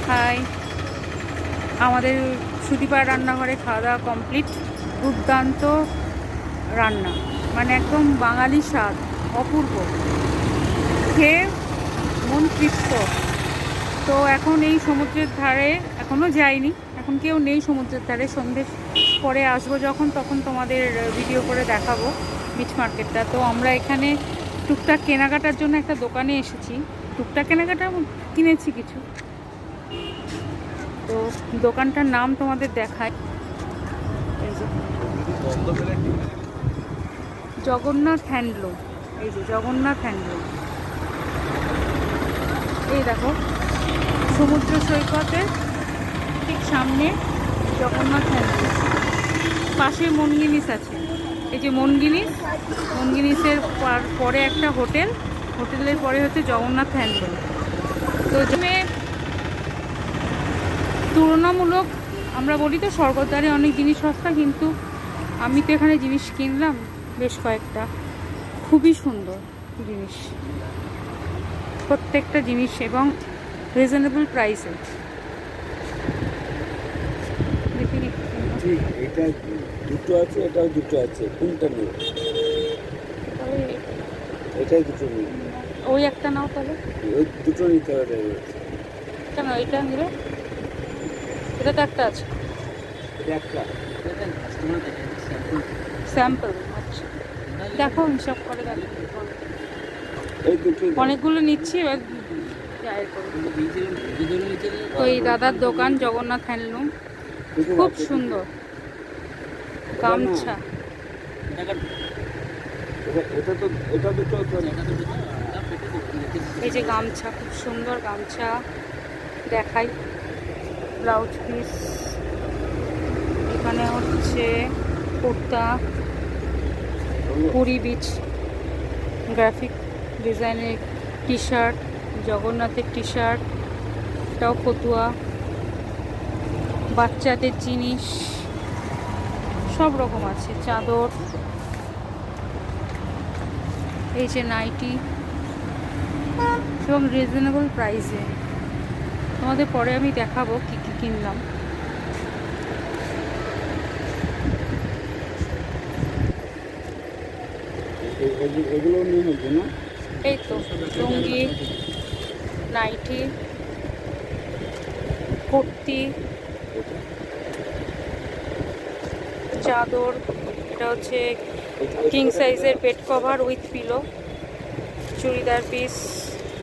High, আমাদের সুদীপার রান্নাঘরে খাওয়া দাওয়া কমপ্লিট। দুর্দান্ত রান্না, মানে একদম বাঙালি স্বাদ, অপূর্ব, খেয়ে মন তৃপ্ত। তো এখন এই সমুদ্রের ধারে এখনও যাইনি, এখন কেউ নেই সমুদ্রের ধারে। সন্ধ্যে পরে আসবো যখন, তখন তোমাদের ভিডিও করে দেখাবো বিচ মার্কেটটা। তো আমরা এখানে টুকটাক কেনাকাটার জন্য একটা দোকানে এসেছি। টুকটাক কেনাকাটা কিনেছি কিছু। তো দোকানটার নাম তোমাদের দেখায়, এই যে জগন্নাথ হ্যান্ডলুম। এই যে জগন্নাথ হ্যান্ডলুম, এই দেখো সমুদ্র সৈকতের ঠিক সামনে জগন্নাথ হ্যান্ডলুম, পাশে মনগিনিস আছে। এই যে মনগিনিসের পরে একটা হোটেল, হোটেলের পরে হচ্ছে জগন্নাথ হ্যান্ডলুম। তো যেখানে তুলনামূলক আমরা বলি তো স্বর্গদ্বারে অনেক জিনিস সস্তা, কিন্তু আমি তো এখানে জিনিস কিনলাম বেশ কয়েকটা, খুবই সুন্দর জিনিস, প্রত্যেকটা জিনিস, এবং রিজনেবল প্রাইসে। দেখি এটা দুটো আছে, এটাও দুটো আছে, কোনটা নেবে? এটাই দুটো নেবে। ওই একটা নাও তাহলে। ওই দুটো নিতে হবে। কেন এইটা নিলে? এটা তো একটা আছে, এটা একটা স্যাম্পল। আচ্ছা দেখো, হিসাব করে দেখো। এই দুটো অনেকগুলো নিচ্ছি এবার। তো এই দাদার দোকান জগন্নাথ হ্যান্ডলুম, খুব সুন্দর গামছা। এটা তো, এটা দুটো তো। এই যে গামছা, খুব সুন্দর গামছা দেখাই। ব্লাউজ পিস, এখানে হচ্ছে কুর্তা, পুরী বিচ গ্রাফিক ডিজাইনের টি শার্ট, জগন্নাথের টি শার্ট, এটাও ফতুয়া, বাচ্চাদের জিনিস সব রকম আছে, চাদর, এই যে নাইটি, এবং রিজনেবল প্রাইসে। তোমাদের পরে আমি দেখাবো কি কি কিনলাম। এগুলো নিয়ে নেবো না? এই তো লুঙ্গি, নাইটি, কুর্তি, চাদর, এটা হচ্ছে কিং সাইজের bed cover with pillow, churidar piece,